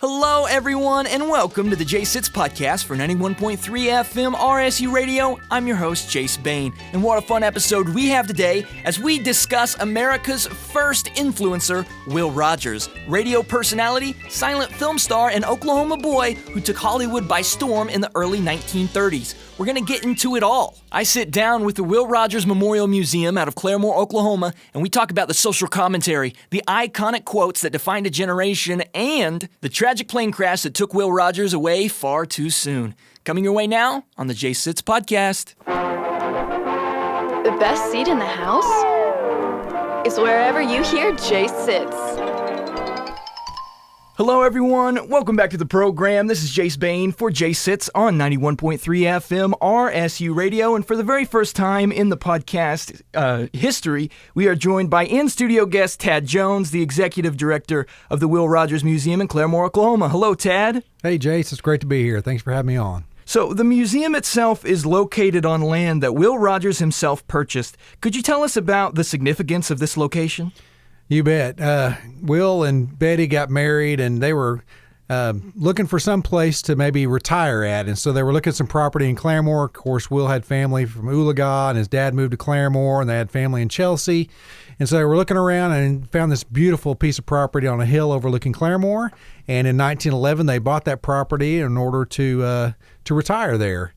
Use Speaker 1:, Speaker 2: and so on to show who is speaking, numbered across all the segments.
Speaker 1: Hello, everyone, and welcome to the Jace Sits podcast for 91.3 FM RSU Radio. I'm your host, Jace Bain, and what a fun episode we have today as we discuss America's first influencer, Will Rogers, radio personality, silent film star, and Oklahoma boy who took Hollywood by storm in the early 1930s. We're going to get into it all. I sit down with the Will Rogers Memorial Museum out of Claremore, Oklahoma, and we talk about the social commentary, the iconic quotes that defined a generation, and the tragic plane crash that took Will Rogers away far too soon. Coming your way now on the Jace Sits podcast.
Speaker 2: The best seat in the house is wherever you hear Jace Sits.
Speaker 1: Hello, everyone. Welcome back to the program. This is Jace Bain for Jace Sits on 91.3 FM RSU Radio. And for the very first time in the podcast history, we are joined by in-studio guest Tad Jones, the executive director of the Will Rogers Museum in Claremore, Oklahoma. Hello, Tad.
Speaker 3: Hey, Jace. It's great to be here. Thanks for having me on.
Speaker 1: So the museum itself is located on land that Will Rogers himself purchased. Could you tell us about the significance of this location?
Speaker 3: You bet. Will and Betty got married, and they were looking for some place to maybe retire at. And so they were looking at some property in Claremore. Of course, Will had family from Oologah, and his dad moved to Claremore, and they had family in Chelsea. And so they were looking around and found this beautiful piece of property on a hill overlooking Claremore. And in 1911, they bought that property in order to retire there.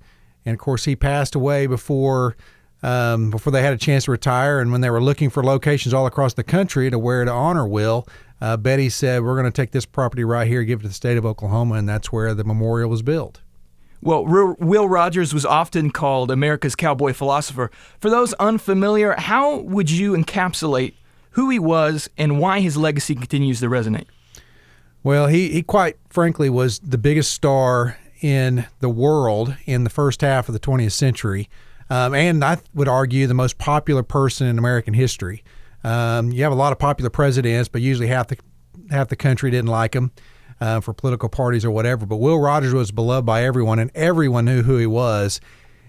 Speaker 3: And, of course, he passed away before they had a chance to retire. And when they were looking for locations all across the country to where to honor Will, Betty said, we're going to take this property right here, give it to the state of Oklahoma, and that's where the memorial was built.
Speaker 1: Well, Will Rogers was often called America's cowboy philosopher. For those unfamiliar, how would you encapsulate who he was and why his legacy continues to resonate?
Speaker 3: Well, he quite frankly was the biggest star in the world in the first half of the 20th century. And I would argue the most popular person in American history. You have a lot of popular presidents, but usually half the country didn't like him for political parties or whatever. But Will Rogers was beloved by everyone, and everyone knew who he was.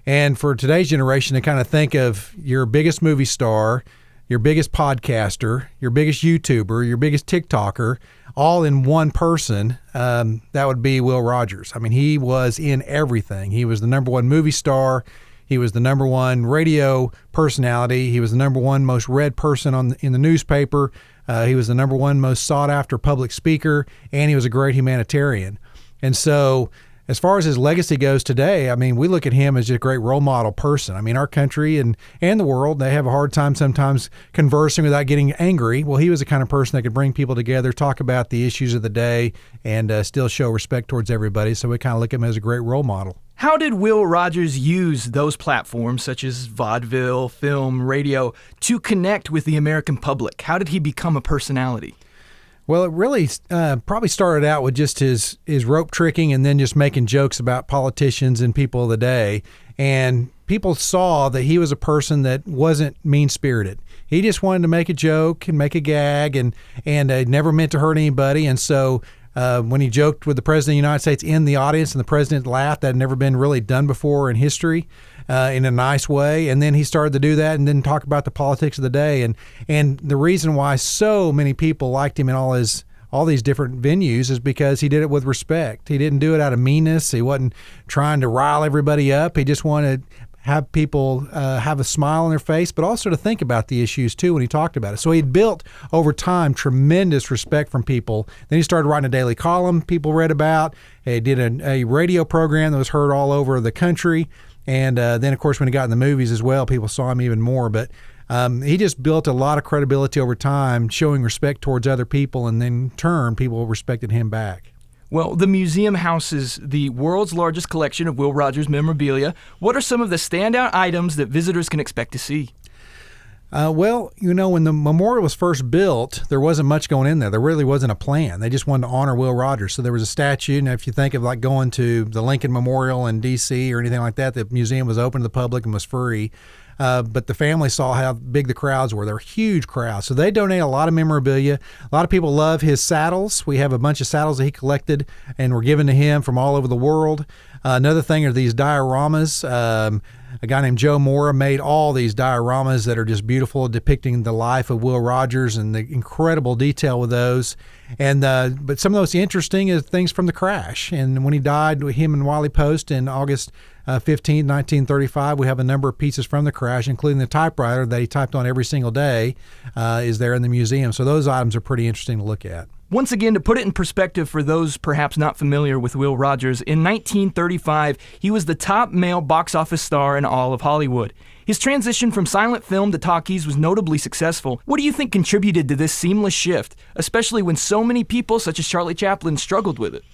Speaker 3: And for today's generation to kind of think of your biggest movie star, your biggest podcaster, your biggest YouTuber, your biggest TikToker, all in one person, that would be Will Rogers. I mean, he was in everything. He was the number one movie star. He was the number one radio personality. He was the number one most read person in the newspaper. He was the number one most sought after public speaker, and he was a great humanitarian. And so as far as his legacy goes today, I mean, we look at him as just a great role model person. I mean, our country and the world, they have a hard time sometimes conversing without getting angry. Well, he was the kind of person that could bring people together, talk about the issues of the day, and still show respect towards everybody. So we kind of look at him as a great role model.
Speaker 1: How did Will Rogers use those platforms, such as vaudeville, film, radio, to connect with the American public? How did he become a personality?
Speaker 3: Well, it really probably started out with just his rope tricking and then just making jokes about politicians and people of the day. And people saw that he was a person that wasn't mean-spirited. He just wanted to make a joke and make a gag and never meant to hurt anybody. And so when he joked with the President of the United States in the audience and the President laughed, that had never been really done before in history in a nice way. And then he started to do that and then talk about the politics of the day. And the reason why so many people liked him in all these different venues is because he did it with respect. He didn't do it out of meanness. He wasn't trying to rile everybody up. He just wanted to have people have a smile on their face, but also to think about the issues too when he talked about it. So he'd built over time tremendous respect from people. Then he started writing a daily column people read about. He did a radio program that was heard all over the country. And then, of course, when he got in the movies as well, people saw him even more. But he just built a lot of credibility over time, showing respect towards other people, and then in turn, people respected him back.
Speaker 1: Well, the museum houses the world's largest collection of Will Rogers memorabilia. What are some of the standout items that visitors can expect to see?
Speaker 3: Well, when the memorial was first built, there wasn't much going in there. There really wasn't a plan. They just wanted to honor Will Rogers. So there was a statue. And if you think of like going to the Lincoln Memorial in D.C. or anything like that, the museum was open to the public and was free. But the family saw how big the crowds were. There were huge crowds. So they donate a lot of memorabilia. A lot of people love his saddles. We have a bunch of saddles that he collected and were given to him from all over the world. Another thing are these dioramas. a guy named Joe Mora made all these dioramas that are just beautiful, depicting the life of Will Rogers and the incredible detail with those. And but some of the most interesting is things from the crash. And when he died, him and Wiley Post in August 15, 1935, we have a number of pieces from the crash, including the typewriter that he typed on every single day is there in the museum. So those items are pretty interesting to look at.
Speaker 1: Once again, to put it in perspective for those perhaps not familiar with Will Rogers, in 1935, he was the top male box office star in all of Hollywood. His transition from silent film to talkies was notably successful. What do you think contributed to this seamless shift, especially when so many people, such as Charlie Chaplin, struggled with it?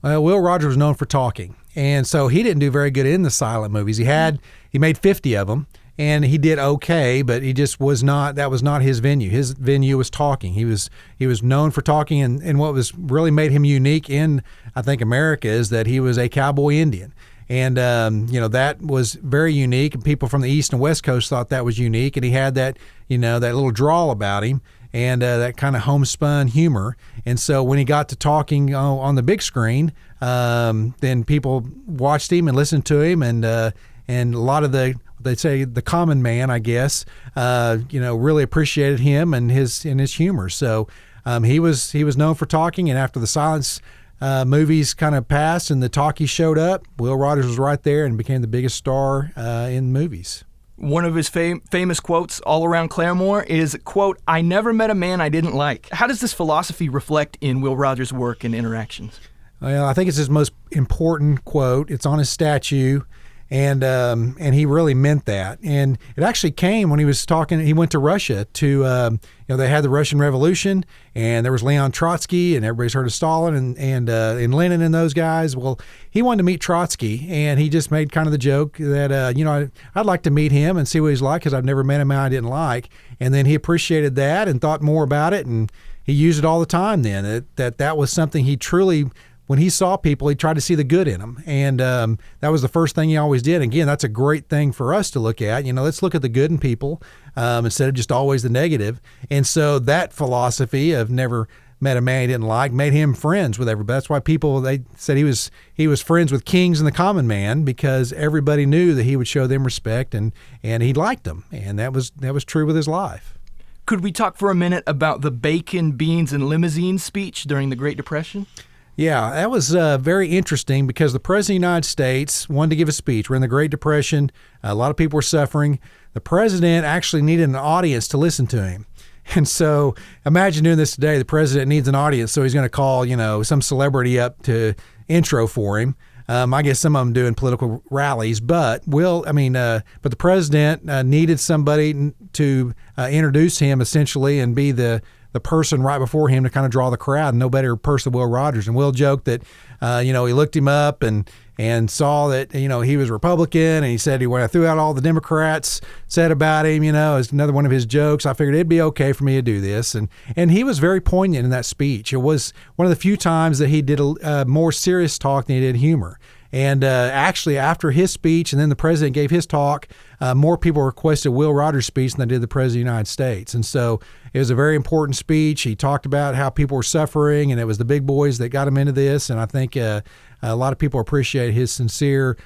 Speaker 3: Will Rogers was known for talking, and so he didn't do very good in the silent movies. He made 50 of them, and he did okay, but he just was not. That was not his venue. His venue was talking. He was known for talking, and what was really made him unique in, I think, America is that he was a cowboy Indian. And, that was very unique, and people from the East and West Coast thought that was unique, and he had that, that little drawl about him and that kind of homespun humor. And so when he got to talking on the big screen, then people watched him and listened to him, and a lot of they'd say the common man, I guess, really appreciated him and his humor. So he was known for talking, and after the silence movies kind of passed and the talkies showed up, Will Rogers was right there and became the biggest star in movies.
Speaker 1: One of his famous quotes all around Claremore is, quote, "I never met a man I didn't like." How does this philosophy reflect in Will Rogers' work and interactions?
Speaker 3: Well, I think it's his most important quote. It's on his statue. And he really meant that. And it actually came when he was talking. He went to Russia to, they had the Russian Revolution, and there was Leon Trotsky, and everybody's heard of Stalin and Lenin and those guys. Well, he wanted to meet Trotsky, and he just made kind of the joke that, I'd like to meet him and see what he's like because I've never met a man I didn't like. And then he appreciated that and thought more about it, and he used it all the time then. That was something he truly. When he saw people, he tried to see the good in them. And that was the first thing he always did. Again, that's a great thing for us to look at. Let's look at the good in people instead of just always the negative. And so that philosophy of never met a man he didn't like made him friends with everybody. That's why they said he was friends with kings and the common man, because everybody knew that he would show them respect and he liked them. And that was true with his life.
Speaker 1: Could we talk for a minute about the bacon, beans, and limousines speech during the Great Depression?
Speaker 3: Yeah, that was very interesting because the President of the United States wanted to give a speech. We're in the Great Depression. A lot of people were suffering. The President actually needed an audience to listen to him. And so imagine doing this today. The President needs an audience, so he's going to call, some celebrity up to intro for him. I guess some of them doing political rallies, but the President needed somebody to introduce him essentially and be the person right before him to kind of draw the crowd, and no better person than Will Rogers. And Will joked that, he looked him up and saw that, he was Republican, and he said when I threw out all the Democrats said about him, it's another one of his jokes. I figured it'd be okay for me to do this. And he was very poignant in that speech. It was one of the few times that he did a more serious talk than he did humor. And actually, after his speech and then the president gave his talk, more people requested Will Rogers' speech than they did the President of the United States. And so it was a very important speech. He talked about how people were suffering, and it was the big boys that got him into this. And I think a lot of people appreciate his sincere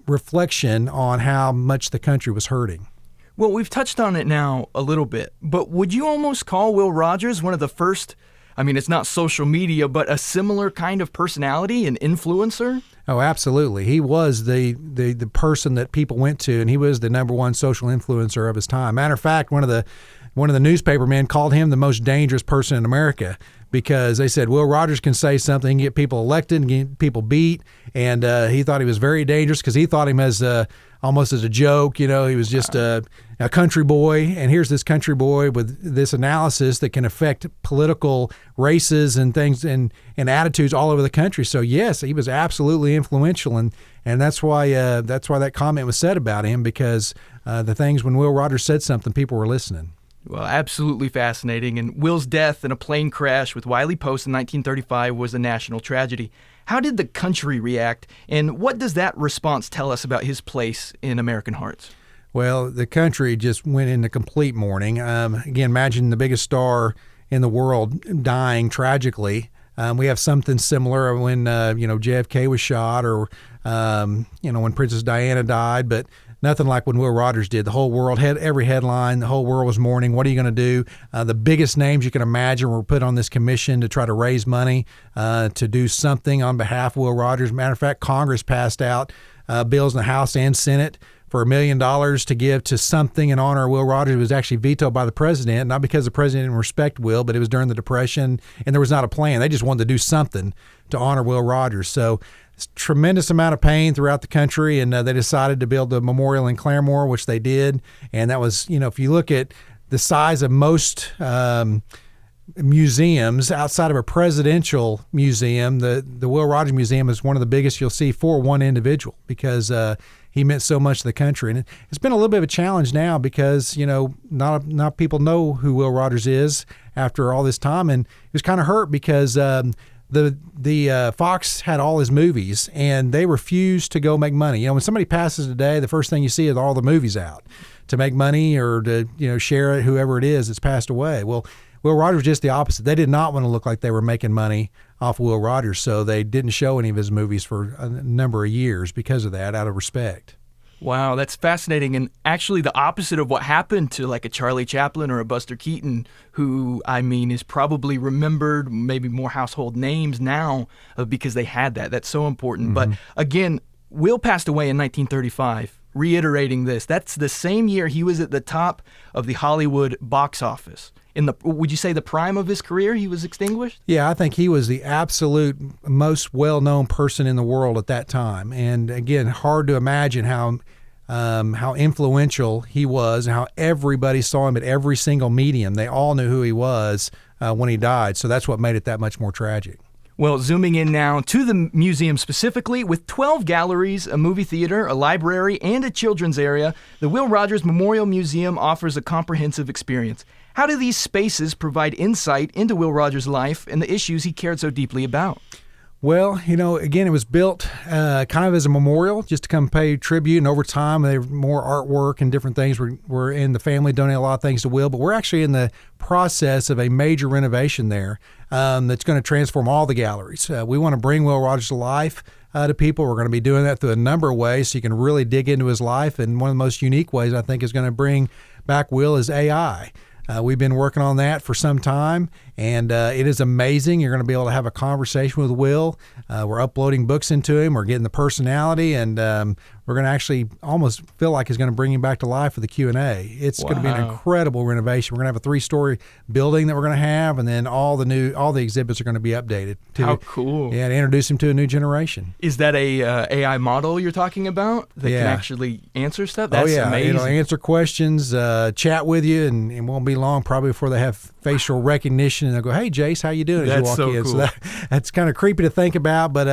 Speaker 3: reflection on how much the country was hurting.
Speaker 1: Well, we've touched on it now a little bit, but would you almost call Will Rogers one of the first, it's not social media, but a similar kind of personality, an influencer?
Speaker 3: Oh, absolutely. He was the person that people went to, and he was the number one social influencer of his time. Matter of fact, one of the newspaper men called him the most dangerous person in America, because they said Will Rogers can say something and get people elected and get people beat, and he thought he was very dangerous because he thought him as almost as a joke. He was just a country boy, and here's this country boy with this analysis that can affect political races and things and attitudes all over the country. So yes, he was absolutely influential, and that's why that comment was said about him, because the things when Will Rogers said something, people were listening.
Speaker 1: Well, absolutely fascinating. And Will's death in a plane crash with Wiley Post in 1935 was a national tragedy. How did the country react, and what does that response tell us about his place in American hearts?
Speaker 3: Well, the country just went into complete mourning. Again, imagine the biggest star in the world dying tragically. We have something similar when JFK was shot, or when Princess Diana died, but nothing like when Will Rogers did. The whole world had every headline. The whole world was mourning. What are you going to do? The biggest names you can imagine were put on this commission to try to raise money to do something on behalf of Will Rogers. Matter of fact, Congress passed out bills in the House and Senate for $1 million to give to something in honor of Will Rogers. It was actually vetoed by the president, not because the president didn't respect Will, but it was during the Depression, and there was not a plan. They just wanted to do something to honor Will Rogers. So tremendous amount of pain throughout the country, and they decided to build a memorial in Claremore, which they did. And that was, if you look at the size of most museums outside of a presidential museum, the Will Rogers Museum is one of the biggest you'll see for one individual, because he meant so much to the country. And it's been a little bit of a challenge now because, not people know who Will Rogers is after all this time. And it was kind of hurt because the Fox had all his movies, and they refused to go make money. When somebody passes today, the first thing you see is all the movies out to make money or to share it, whoever it is that's passed away. Well, Will Rogers was just the opposite. They did not want to look like they were making money off of Will Rogers, so they didn't show any of his movies for a number of years because of that, out of respect.
Speaker 1: Wow, that's fascinating, and actually the opposite of what happened to like a Charlie Chaplin or a Buster Keaton, who, is probably remembered, maybe more household names now because they had that. That's so important. Mm-hmm. But again, Will passed away in 1935, reiterating this. That's the same year he was at the top of the Hollywood box office. Would you say the prime of his career, he was extinguished?
Speaker 3: Yeah, I think he was the absolute most well-known person in the world at that time. And again, hard to imagine how influential he was and how everybody saw him at every single medium. They all knew who he was when he died. So that's what made it that much more tragic.
Speaker 1: Well, zooming in now to the museum specifically, with 12 galleries, a movie theater, a library, and a children's area, the Will Rogers Memorial Museum offers a comprehensive experience. How do these spaces provide insight into Will Rogers' life and the issues he cared so deeply about?
Speaker 3: Well, again, it was built kind of as a memorial, just to come pay tribute. And over time, there were more artwork and different things. We're in the family donated a lot of things to Will, but we're actually in the process of a major renovation there that's going to transform all the galleries. We want to bring Will Rogers to life to people. We're going to be doing that through a number of ways so you can really dig into his life. And one of the most unique ways I think is going to bring back Will is AI. We've been working on that for some time, and it is amazing. You're going to be able to have a conversation with Will. We're uploading books into him. We're getting the personality, and we're going to actually almost feel like he's going to bring him back to life for the Q&A. It's going to be an incredible renovation. We're going to have a 3-story building that we're going to have, and then all the exhibits are going to be updated.
Speaker 1: How cool.
Speaker 3: Yeah, to introduce him to a new generation.
Speaker 1: Is that a AI model you're talking about that can actually answer stuff? That's amazing.
Speaker 3: It'll answer questions, chat with you, and it won't be long probably before they have facial recognition, and they'll go, "Hey, Jace, how you doing?" as you walk in.
Speaker 1: Cool.
Speaker 3: So that's kind of creepy to think about, but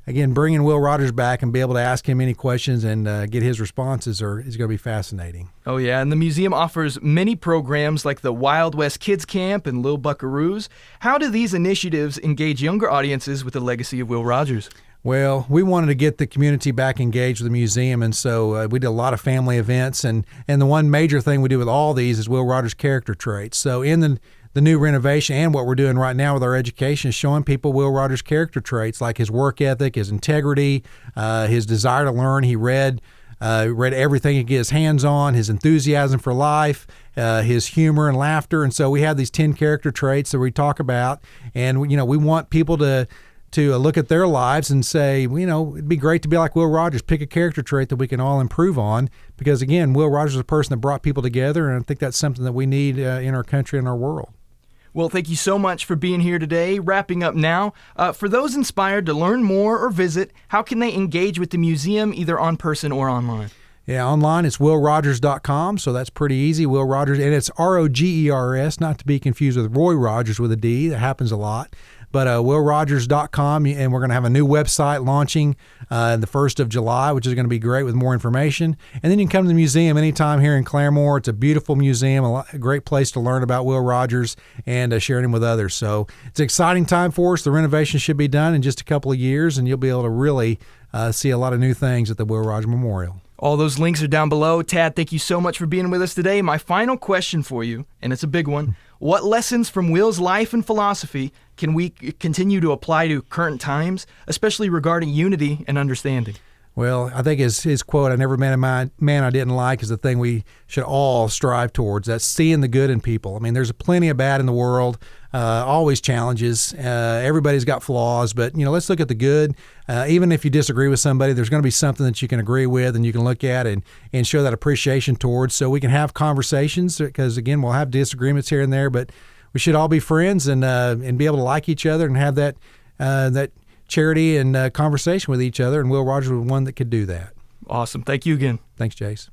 Speaker 3: again, bringing Will Rogers back and be able to ask him any questions and get his responses is going to be fascinating.
Speaker 1: Oh, yeah, and the museum offers many programs like the Wild West Kids Camp and Lil Buckaroos. How do these initiatives engage younger audiences with the legacy of Will Rogers?
Speaker 3: Well, we wanted to get the community back engaged with the museum, and so we did a lot of family events. And the one major thing we do with all these is Will Rogers character traits. So in the new renovation and what we're doing right now with our education is showing people Will Rogers character traits like his work ethic, his integrity, his desire to learn. He read everything he could get his hands on, his enthusiasm for life, his humor and laughter. And so we have these 10 character traits that we talk about, and we want people to look at their lives and say, it'd be great to be like Will Rogers. Pick a character trait that we can all improve on, because again, Will Rogers is a person that brought people together, and I think that's something that we need in our country and our world.
Speaker 1: Well, thank you so much for being here today. Wrapping up now, for those inspired to learn more or visit, how can they engage with the museum either on person or online?
Speaker 3: Yeah, online it's willrogers.com, so that's pretty easy. Will Rogers, and it's ROGERS, not to be confused with Roy Rogers with a D. That happens a lot. But willrogers.com, and we're going to have a new website launching the 1st of July, which is going to be great with more information. And then you can come to the museum anytime here in Claremore. It's a beautiful museum, a great place to learn about Will Rogers and sharing him with others. So it's an exciting time for us. The renovation should be done in just a couple of years, and you'll be able to really see a lot of new things at the Will Rogers Memorial.
Speaker 1: All those links are down below. Tad, thank you so much for being with us today. My final question for you, and it's a big one. what lessons from Will's life and philosophy can we continue to apply to current times, especially regarding unity and understanding?
Speaker 3: Well, I think his quote, "I never met a man I didn't like," is the thing we should all strive towards. That's seeing the good in people. I mean, there's plenty of bad in the world, always challenges. Everybody's got flaws, but let's look at the good. Even if you disagree with somebody, there's going to be something that you can agree with and you can look at and show that appreciation towards, so we can have conversations, because again, we'll have disagreements here and there, but we should all be friends and be able to like each other and have that charity and conversation with each other, and Will Rogers was one that could do that.
Speaker 1: Awesome. Thank you again.
Speaker 3: Thanks, Jace.